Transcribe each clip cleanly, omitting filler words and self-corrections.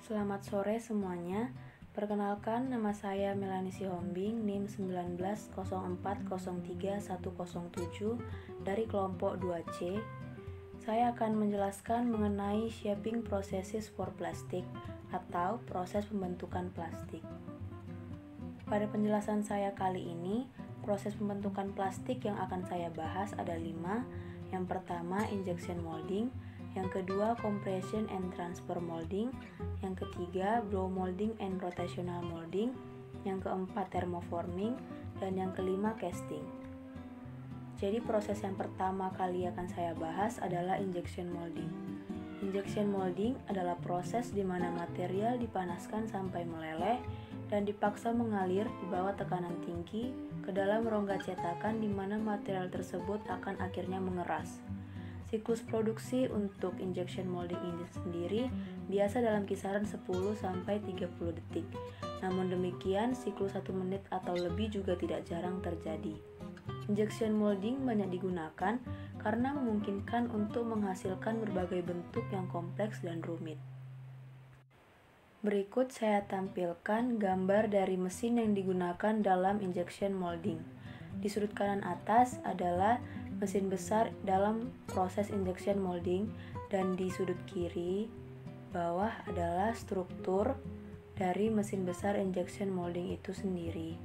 Selamat sore semuanya. Perkenalkan, nama saya Melanie Sihombing, NIM 1904031107 dari kelompok 2C. Saya akan menjelaskan mengenai shaping processes for plastic atau proses pembentukan plastik. Pada penjelasan saya kali ini, proses pembentukan plastik yang akan saya bahas ada 5. Yang pertama, injection molding. Yang kedua, compression and transfer molding. Yang ketiga, blow molding and rotational molding. Yang keempat, thermoforming. Dan yang kelima, casting. Jadi proses yang pertama kali akan saya bahas adalah injection molding. Injection molding adalah proses di mana material dipanaskan sampai meleleh dan dipaksa mengalir di bawah tekanan tinggi ke dalam rongga cetakan di mana material tersebut akan akhirnya mengeras. Siklus produksi untuk injection molding ini sendiri biasa dalam kisaran 10-30 detik. Namun demikian, siklus 1 menit atau lebih juga tidak jarang terjadi. Injection molding banyak digunakan karena memungkinkan untuk menghasilkan berbagai bentuk yang kompleks dan rumit. Berikut saya tampilkan gambar dari mesin yang digunakan dalam injection molding. Di sudut kanan atas adalah mesin besar dalam proses injection molding dan di sudut kiri bawah adalah struktur dari mesin besar injection molding itu sendiri.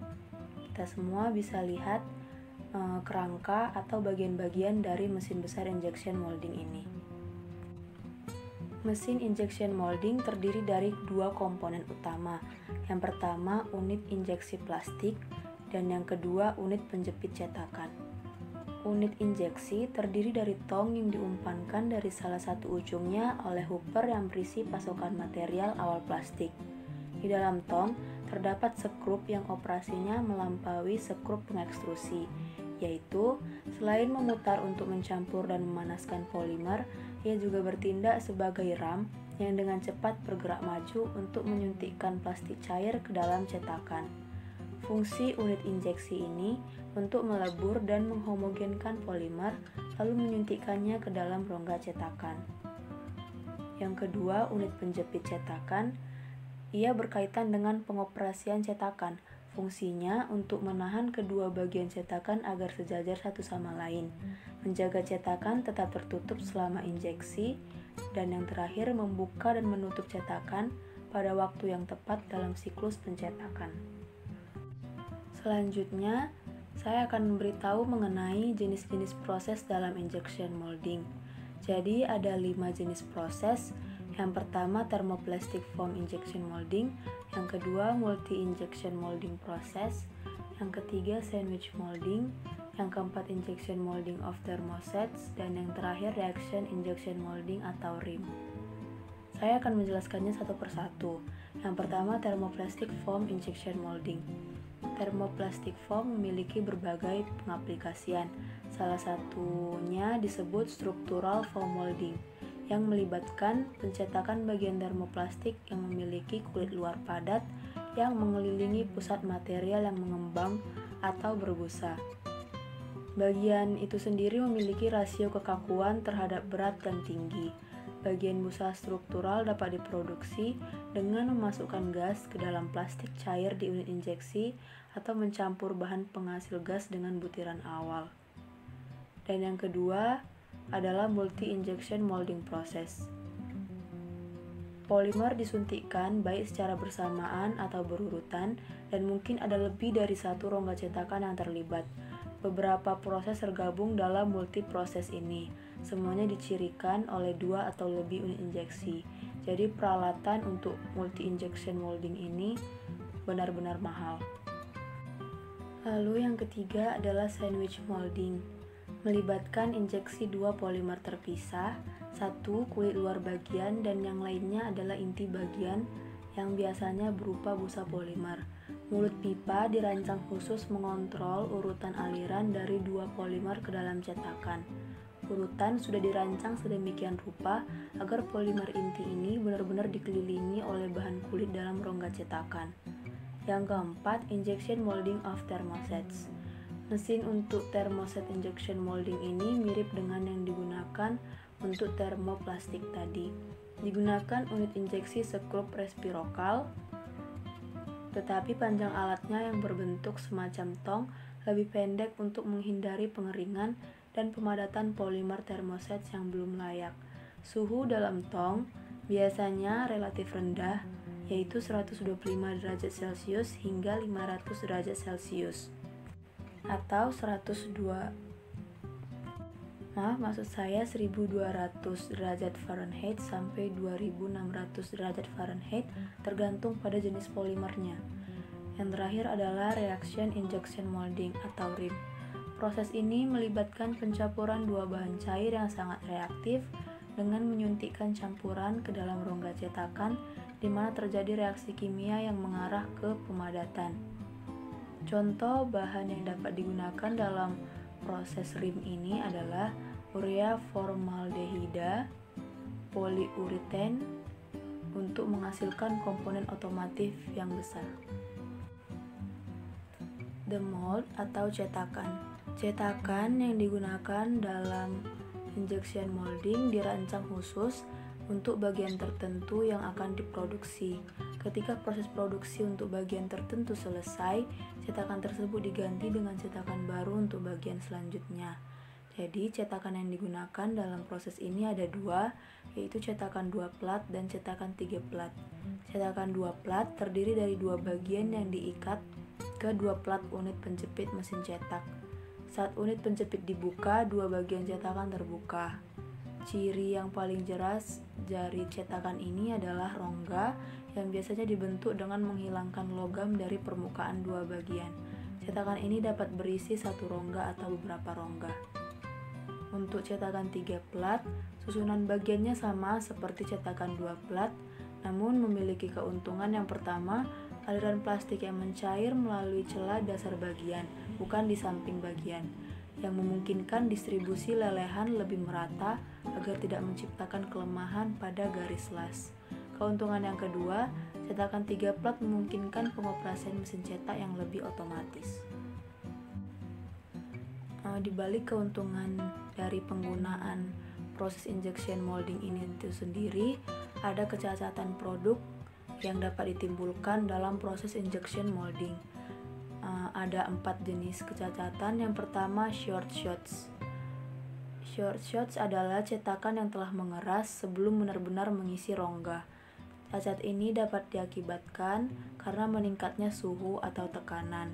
Kita semua bisa lihat kerangka atau bagian-bagian dari mesin besar injection molding ini. Mesin injection molding terdiri dari 2 komponen utama. Yang pertama, unit injeksi plastik dan yang kedua, unit penjepit cetakan. Unit injeksi terdiri dari tong yang diumpankan dari salah satu ujungnya oleh hopper yang berisi pasokan material awal plastik. Di dalam tong terdapat sekrup yang operasinya melampaui sekrup pengekstrusi, yaitu selain memutar untuk mencampur dan memanaskan polimer, ia juga bertindak sebagai ram yang dengan cepat bergerak maju untuk menyuntikkan plastik cair ke dalam cetakan. Fungsi unit injeksi ini untuk melebur dan menghomogenkan polimer, lalu menyuntikkannya ke dalam rongga cetakan. Yang kedua, unit penjepit cetakan. Ia berkaitan dengan pengoperasian cetakan. Fungsinya untuk menahan kedua bagian cetakan agar sejajar satu sama lain, menjaga cetakan tetap tertutup selama injeksi, dan yang terakhir membuka dan menutup cetakan pada waktu yang tepat dalam siklus pencetakan. Selanjutnya, saya akan memberitahu mengenai jenis-jenis proses dalam injection molding. Jadi ada 5 jenis proses. Yang pertama, thermoplastic foam injection molding. Yang kedua, multi-injection molding process. Yang ketiga, sandwich molding. Yang keempat, injection molding of thermosets. Dan yang terakhir, reaction injection molding atau RIM. Saya akan menjelaskannya satu persatu. Yang pertama, thermoplastic foam injection molding. Thermoplastic foam memiliki berbagai pengaplikasian. Salah satunya disebut structural foam molding, yang melibatkan pencetakan bagian termoplastik yang memiliki kulit luar padat yang mengelilingi pusat material yang mengembang atau berbusa. Bagian itu sendiri memiliki rasio kekakuan terhadap berat dan tinggi. Bagian busa struktural dapat diproduksi dengan memasukkan gas ke dalam plastik cair di unit injeksi atau mencampur bahan penghasil gas dengan butiran awal. Dan yang kedua adalah multi-injection molding process. Polimer disuntikkan baik secara bersamaan atau berurutan dan mungkin ada lebih dari satu rongga cetakan yang terlibat. Beberapa proses tergabung dalam multi-proses ini. Semuanya dicirikan oleh 2 atau lebih unit injeksi. Jadi peralatan untuk multi-injection molding ini benar-benar mahal. Lalu yang ketiga adalah sandwich molding. Melibatkan injeksi 2 polimer terpisah, satu kulit luar bagian dan yang lainnya adalah inti bagian yang biasanya berupa busa polimer. Mulut pipa dirancang khusus mengontrol urutan aliran dari 2 polimer ke dalam cetakan. Urutan sudah dirancang sedemikian rupa agar polimer inti ini benar-benar dikelilingi oleh bahan kulit dalam rongga cetakan. Yang keempat, injection molding of thermosets. Mesin untuk thermoset injection molding ini mirip dengan yang digunakan untuk termoplastik tadi. Digunakan unit injeksi sekrup respirokal, tetapi panjang alatnya yang berbentuk semacam tong lebih pendek untuk menghindari pengeringan dan pemadatan polimer termoset yang belum layak. Suhu dalam tong biasanya relatif rendah, yaitu 125 derajat Celcius hingga 500 derajat Celcius atau 1200 derajat Fahrenheit sampai 2600 derajat Fahrenheit tergantung pada jenis polimernya. Yang terakhir adalah reaction injection molding atau RIM. Proses ini melibatkan pencampuran dua bahan cair yang sangat reaktif dengan menyuntikkan campuran ke dalam rongga cetakan di mana terjadi reaksi kimia yang mengarah ke pemadatan. Contoh bahan yang dapat digunakan dalam proses RIM ini adalah urea formaldehida, poliuretan untuk menghasilkan komponen otomotif yang besar. The mold atau cetakan. Cetakan yang digunakan dalam injection molding dirancang khusus untuk bagian tertentu yang akan diproduksi. Ketika proses produksi untuk bagian tertentu selesai, cetakan tersebut diganti dengan cetakan baru untuk bagian selanjutnya. Jadi, cetakan yang digunakan dalam proses ini ada dua, yaitu cetakan 2 plat dan cetakan 3 plat. Cetakan 2 plat terdiri dari dua bagian yang diikat ke dua plat unit penjepit mesin cetak. Saat unit penjepit dibuka, dua bagian cetakan terbuka. Ciri yang paling jelas dari cetakan ini adalah rongga yang biasanya dibentuk dengan menghilangkan logam dari permukaan dua bagian. Cetakan ini dapat berisi satu rongga atau beberapa rongga. Untuk cetakan 3 plat, susunan bagiannya sama seperti cetakan 2 plat, namun memiliki keuntungan yang pertama, aliran plastik yang mencair melalui celah dasar bagian, bukan di samping bagian, yang memungkinkan distribusi lelehan lebih merata agar tidak menciptakan kelemahan pada garis las. Keuntungan yang kedua, cetakan 3 plat memungkinkan pengoperasian mesin cetak yang lebih otomatis. Di balik keuntungan dari penggunaan proses injection molding ini itu sendiri, ada kecacatan produk yang dapat ditimbulkan dalam proses injection molding. Ada 4 jenis kecacatan. Yang pertama, short shots. Short shots adalah cetakan yang telah mengeras sebelum benar-benar mengisi rongga. Cacat ini dapat diakibatkan karena meningkatnya suhu atau tekanan.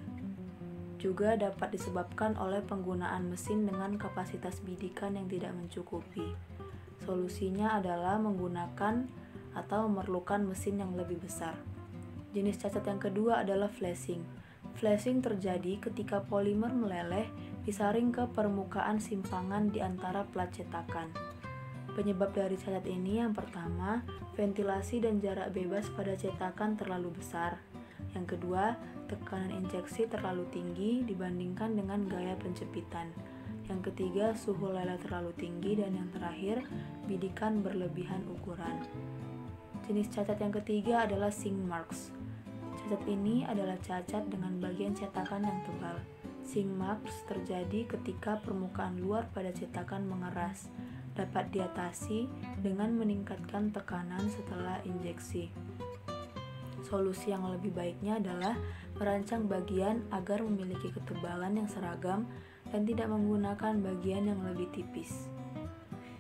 Juga dapat disebabkan oleh penggunaan mesin dengan kapasitas bidikan yang tidak mencukupi. Solusinya adalah menggunakan atau memerlukan mesin yang lebih besar. Jenis cacat yang kedua adalah flashing. Flashing terjadi ketika polimer meleleh disaring ke permukaan simpangan di antara plat cetakan. Penyebab dari cacat ini yang pertama, ventilasi dan jarak bebas pada cetakan terlalu besar. Yang kedua, tekanan injeksi terlalu tinggi dibandingkan dengan gaya penjepitan. Yang ketiga, suhu leleh terlalu tinggi. Dan yang terakhir, bidikan berlebihan ukuran. Jenis cacat yang ketiga adalah sink marks. Cacat ini adalah cacat dengan bagian cetakan yang tebal. Sink marks terjadi ketika permukaan luar pada cetakan mengeras. Dapat diatasi dengan meningkatkan tekanan setelah injeksi. Solusi yang lebih baiknya adalah merancang bagian agar memiliki ketebalan yang seragam dan tidak menggunakan bagian yang lebih tipis.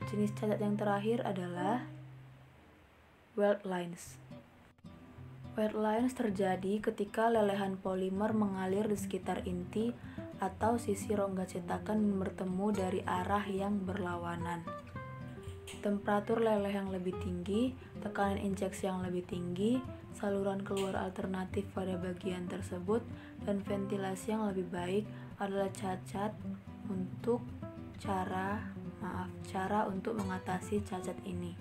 Jenis cacat yang terakhir adalah weld lines. Weld lines terjadi ketika lelehan polimer mengalir di sekitar inti atau sisi rongga cetakan yang bertemu dari arah yang berlawanan. Temperatur leleh yang lebih tinggi, tekanan injeksi yang lebih tinggi, saluran keluar alternatif pada bagian tersebut, dan ventilasi yang lebih baik adalah cara untuk mengatasi cacat ini.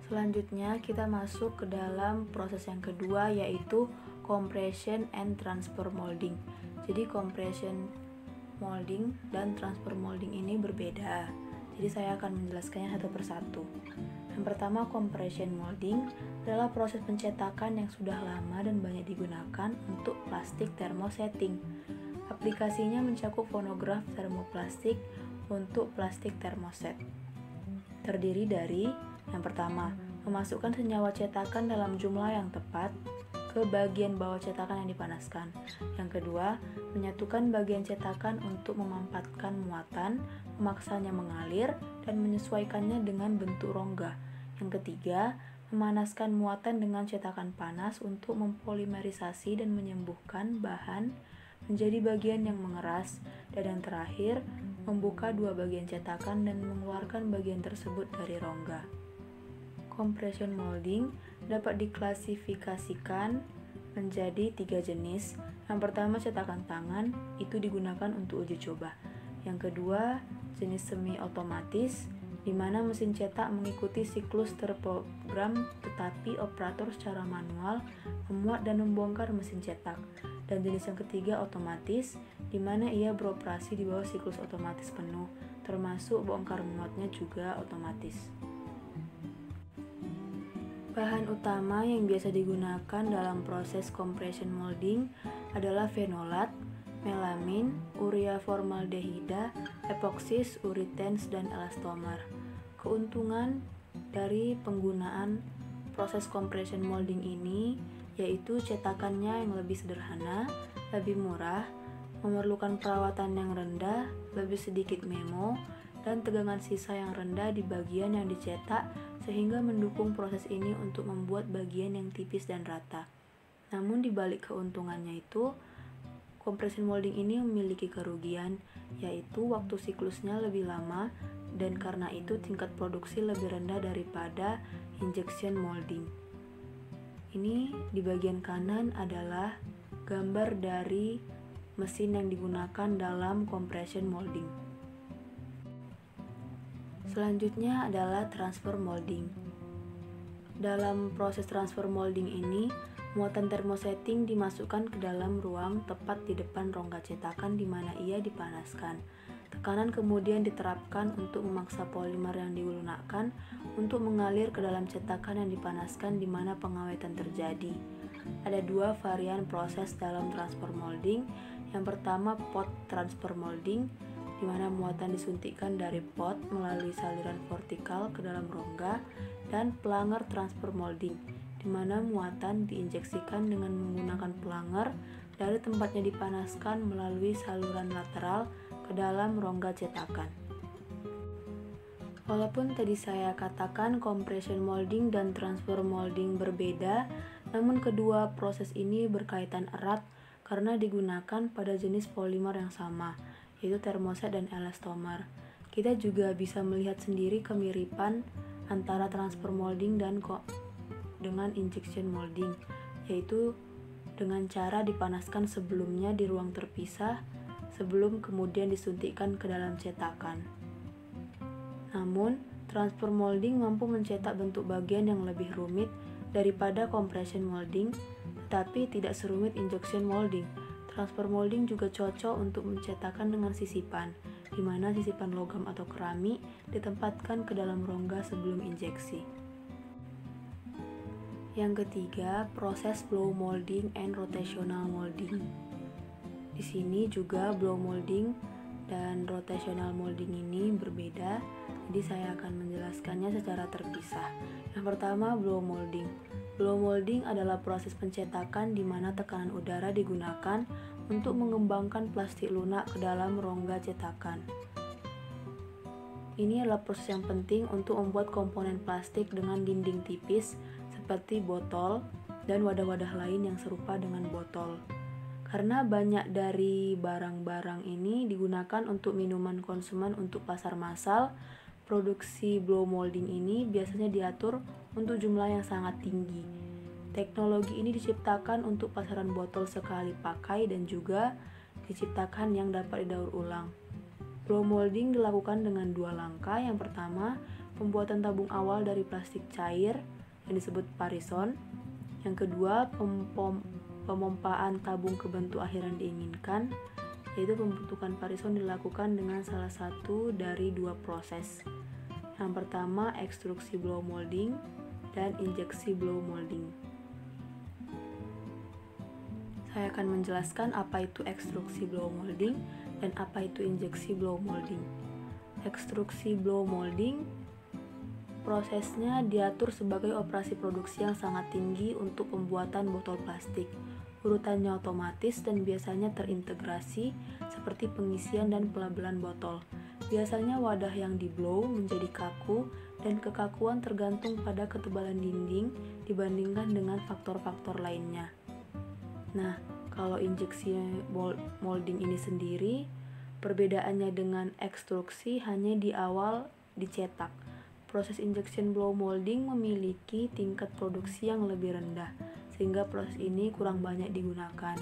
Selanjutnya kita masuk ke dalam proses yang kedua, yaitu compression and transfer molding. Jadi compression molding dan transfer molding ini berbeda. Jadi saya akan menjelaskannya satu persatu. Yang pertama, compression molding adalah proses pencetakan yang sudah lama dan banyak digunakan untuk plastik thermosetting. Aplikasinya mencakup fonograf termoplastik untuk plastik thermoset. Terdiri dari Yang pertama, memasukkan senyawa cetakan dalam jumlah yang tepat ke bagian bawah cetakan yang dipanaskan. Yang kedua, menyatukan bagian cetakan untuk memampatkan muatan, memaksanya mengalir, dan menyesuaikannya dengan bentuk rongga. Yang ketiga, memanaskan muatan dengan cetakan panas untuk mempolimerisasi dan menyembuhkan bahan menjadi bagian yang mengeras. Dan yang terakhir, membuka dua bagian cetakan dan mengeluarkan bagian tersebut dari rongga. Compression molding dapat diklasifikasikan menjadi 3 jenis. Yang pertama, cetakan tangan, itu digunakan untuk uji coba. Yang kedua, jenis semi otomatis, di mana mesin cetak mengikuti siklus terprogram tetapi operator secara manual memuat dan membongkar mesin cetak. Dan jenis yang ketiga, otomatis, di mana ia beroperasi di bawah siklus otomatis penuh, termasuk bongkar muatnya juga otomatis. Bahan utama yang biasa digunakan dalam proses compression molding adalah fenolat, melamin, urea formaldehida, epoksis, uretans, dan elastomer. Keuntungan dari penggunaan proses compression molding ini yaitu cetakannya yang lebih sederhana, lebih murah, memerlukan perawatan yang rendah, lebih sedikit memo, dan tegangan sisa yang rendah di bagian yang dicetak sehingga mendukung proses ini untuk membuat bagian yang tipis dan rata. Namun di balik keuntungannya itu, compression molding ini memiliki kerugian, yaitu waktu siklusnya lebih lama dan karena itu tingkat produksi lebih rendah daripada injection molding. Ini di bagian kanan adalah gambar dari mesin yang digunakan dalam compression molding. Selanjutnya adalah transfer molding. Dalam proses transfer molding ini, muatan termosetting dimasukkan ke dalam ruang tepat di depan rongga cetakan di mana ia dipanaskan. Tekanan kemudian diterapkan untuk memaksa polimer yang dilunakkan untuk mengalir ke dalam cetakan yang dipanaskan di mana pengawetan terjadi. Ada dua varian proses dalam transfer molding. Yang pertama, pot transfer molding, di mana muatan disuntikkan dari pot melalui saluran vertikal ke dalam rongga, dan planger transfer molding, di mana muatan diinjeksikan dengan menggunakan planger dari tempatnya dipanaskan melalui saluran lateral ke dalam rongga cetakan. Walaupun tadi saya katakan compression molding dan transfer molding berbeda, namun kedua proses ini berkaitan erat karena digunakan pada jenis polimer yang sama, yaitu termoset dan elastomer. Kita juga bisa melihat sendiri kemiripan antara transfer molding dan dengan injection molding, yaitu dengan cara dipanaskan sebelumnya di ruang terpisah sebelum kemudian disuntikkan ke dalam cetakan. Namun, transfer molding mampu mencetak bentuk bagian yang lebih rumit daripada compression molding, tetapi tidak serumit injection molding. Transfer molding juga cocok untuk mencetakkan dengan sisipan, di mana sisipan logam atau keramik ditempatkan ke dalam rongga sebelum injeksi. Yang ketiga, proses blow molding and rotational molding. Di sini juga blow molding dan rotational molding ini berbeda, jadi saya akan menjelaskannya secara terpisah. Yang pertama, blow molding. Blow molding adalah proses pencetakan di mana tekanan udara digunakan untuk mengembangkan plastik lunak ke dalam rongga cetakan. Ini adalah proses yang penting untuk membuat komponen plastik dengan dinding tipis seperti botol dan wadah-wadah lain yang serupa dengan botol. Karena banyak dari barang-barang ini digunakan untuk minuman konsumen untuk pasar massal, produksi blow molding ini biasanya diatur untuk jumlah yang sangat tinggi. Teknologi ini diciptakan untuk pasaran botol sekali pakai dan juga diciptakan yang dapat didaur ulang. Blow molding dilakukan dengan dua langkah. Yang pertama, pembuatan tabung awal dari plastik cair yang disebut parison. Yang kedua, pemompaan tabung ke bentuk akhir yang diinginkan, yaitu pembentukan parison dilakukan dengan salah satu dari dua proses. Yang pertama, ekstruksi blow molding dan injeksi blow molding. Saya akan menjelaskan apa itu ekstruksi blow molding dan apa itu injeksi blow molding. Ekstruksi blow molding Prosesnya diatur sebagai operasi produksi yang sangat tinggi untuk pembuatan botol plastik. Urutannya otomatis dan biasanya terintegrasi seperti pengisian dan pelabelan botol. Biasanya wadah yang di-blow menjadi kaku dan kekakuan tergantung pada ketebalan dinding dibandingkan dengan faktor-faktor lainnya. Nah, kalau injeksi molding ini sendiri, perbedaannya dengan ekstruksi hanya di awal dicetak. Proses injection blow molding memiliki tingkat produksi yang lebih rendah, sehingga proses ini kurang banyak digunakan.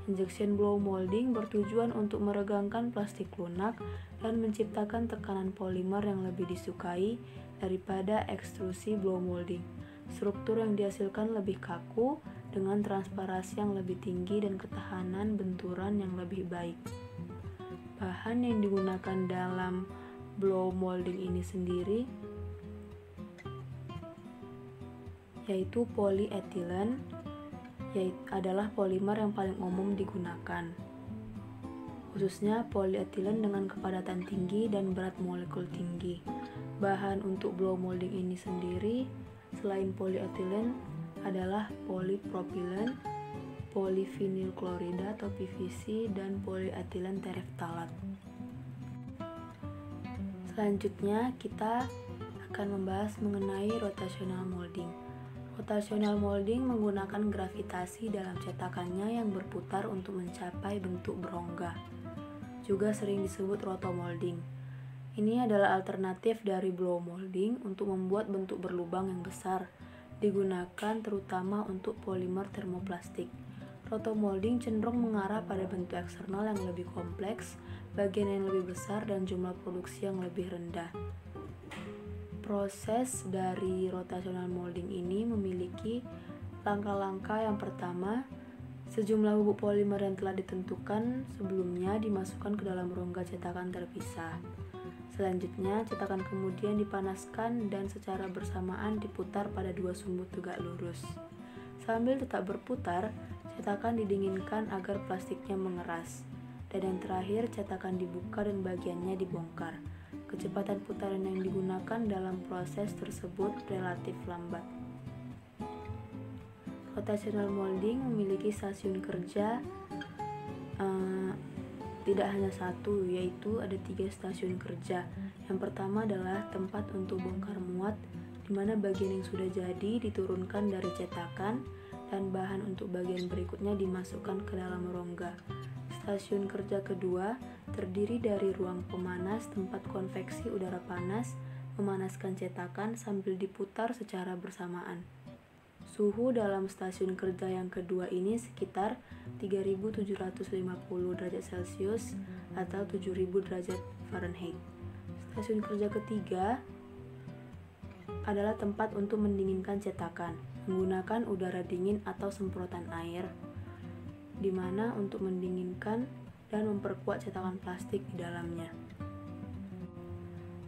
Injection blow molding bertujuan untuk meregangkan plastik lunak dan menciptakan tekanan polimer yang lebih disukai daripada ekstrusi blow molding. Struktur yang dihasilkan lebih kaku dengan transparansi yang lebih tinggi dan ketahanan benturan yang lebih baik. Bahan yang digunakan dalam blow molding ini sendiri yaitu polyethylene, adalah polimer yang paling umum digunakan, khususnya polyethylene dengan kepadatan tinggi dan berat molekul tinggi. Bahan untuk blow molding ini sendiri selain polyethylene adalah polypropylen, polyvinyl klorida atau PVC, dan polyethylene terephthalate. Selanjutnya kita akan membahas mengenai rotational molding. Rotational molding menggunakan gravitasi dalam cetakannya yang berputar untuk mencapai bentuk berongga. Juga sering disebut rotomolding. Ini adalah alternatif dari blow molding untuk membuat bentuk berlubang yang besar, digunakan terutama untuk polimer termoplastik. Rotomolding cenderung mengarah pada bentuk eksternal yang lebih kompleks, bagian yang lebih besar, dan jumlah produksi yang lebih rendah. Proses dari rotational molding ini memiliki langkah-langkah. Yang pertama, sejumlah bubuk polimer yang telah ditentukan sebelumnya dimasukkan ke dalam rongga cetakan terpisah. Selanjutnya, cetakan kemudian dipanaskan dan secara bersamaan diputar pada dua sumbu tegak lurus. Sambil tetap berputar, cetakan didinginkan agar plastiknya mengeras. Dan yang terakhir, cetakan dibuka dan bagiannya dibongkar. Kecepatan putaran yang digunakan dalam proses tersebut relatif lambat. Rotational molding memiliki stasiun kerja tidak hanya satu, yaitu ada 3 stasiun kerja. Yang pertama adalah tempat untuk bongkar muat, di mana bagian yang sudah jadi diturunkan dari cetakan dan bahan untuk bagian berikutnya dimasukkan ke dalam rongga. Stasiun kerja kedua terdiri dari ruang pemanas tempat konveksi udara panas memanaskan cetakan sambil diputar secara bersamaan. Suhu dalam stasiun kerja yang kedua ini sekitar 3750 derajat Celcius atau 7000 derajat Fahrenheit. Stasiun kerja ketiga adalah tempat untuk mendinginkan cetakan menggunakan udara dingin atau semprotan air, di mana untuk mendinginkan dan memperkuat cetakan plastik di dalamnya.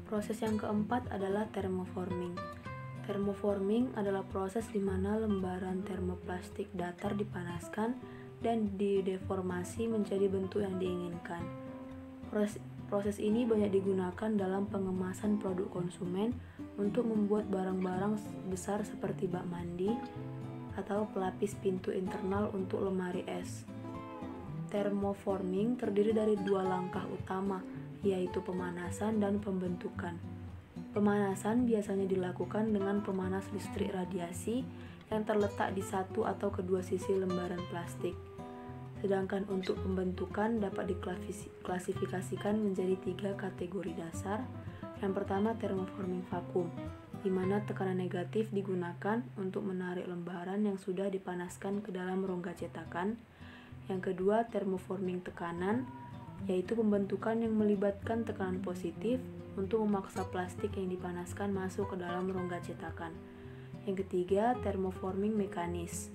Proses yang keempat adalah thermoforming. Thermoforming adalah proses di mana lembaran termoplastik datar dipanaskan dan dideformasi menjadi bentuk yang diinginkan. Proses ini banyak digunakan dalam pengemasan produk konsumen untuk membuat barang-barang besar seperti bak mandi atau pelapis pintu internal untuk lemari es. Thermoforming terdiri dari 2 langkah utama, yaitu pemanasan dan pembentukan. Pemanasan biasanya dilakukan dengan pemanas listrik radiasi yang terletak di satu atau kedua sisi lembaran plastik. Sedangkan untuk pembentukan dapat diklasifikasikan menjadi 3 kategori dasar. Yang pertama, thermoforming vakum, di mana tekanan negatif digunakan untuk menarik lembaran yang sudah dipanaskan ke dalam rongga cetakan. Yang kedua, thermoforming tekanan, yaitu pembentukan yang melibatkan tekanan positif untuk memaksa plastik yang dipanaskan masuk ke dalam rongga cetakan. Yang ketiga, thermoforming mekanis,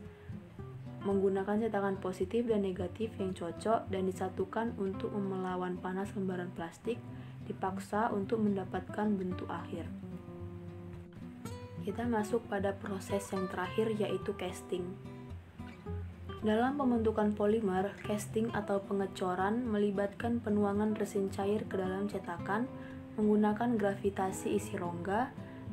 menggunakan cetakan positif dan negatif yang cocok dan disatukan untuk melawan panas lembaran plastik dipaksa untuk mendapatkan bentuk akhir. Kita masuk pada proses yang terakhir, yaitu casting. Dalam pembentukan polimer, casting atau pengecoran melibatkan penuangan resin cair ke dalam cetakan menggunakan gravitasi isi rongga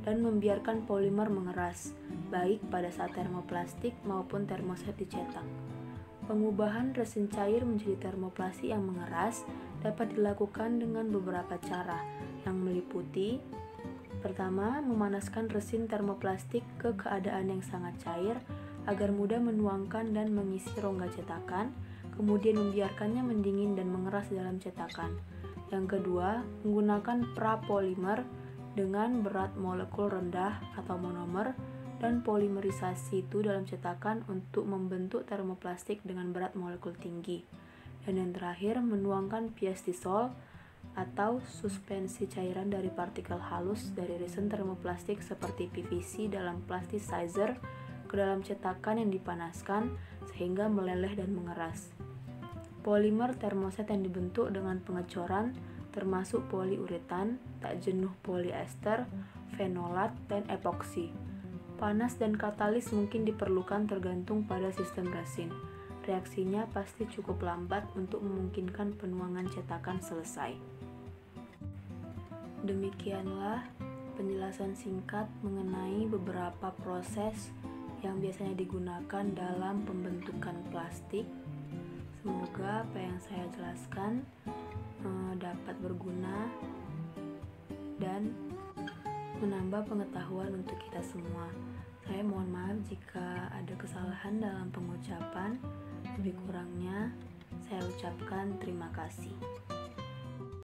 dan membiarkan polimer mengeras, baik pada saat termoplastik maupun termoset dicetak. Pengubahan resin cair menjadi termoplastik yang mengeras dapat dilakukan dengan beberapa cara, yang meliputi: pertama, memanaskan resin termoplastik ke keadaan yang sangat cair agar mudah menuangkan dan mengisi rongga cetakan, kemudian membiarkannya mendingin dan mengeras dalam cetakan. Yang kedua, menggunakan prapolimer dengan berat molekul rendah atau monomer dan polimerisasi itu dalam cetakan untuk membentuk termoplastik dengan berat molekul tinggi. Dan yang terakhir, menuangkan piastisol atau suspensi cairan dari partikel halus dari resin termoplastik seperti PVC dalam plasticizer ke dalam cetakan yang dipanaskan sehingga meleleh dan mengeras. Polimer termoset yang dibentuk dengan pengecoran termasuk poliuretan, tak jenuh poliester, fenolat, dan epoksi. Panas dan katalis mungkin diperlukan tergantung pada sistem resin. Reaksinya pasti cukup lambat untuk memungkinkan penuangan cetakan selesai. Demikianlah penjelasan singkat mengenai beberapa proses yang biasanya digunakan dalam pembentukan plastik. Semoga apa yang saya jelaskan dapat berguna dan menambah pengetahuan untuk kita semua. Saya mohon maaf jika ada kesalahan dalam pengucapan. Lebih kurangnya saya ucapkan terima kasih.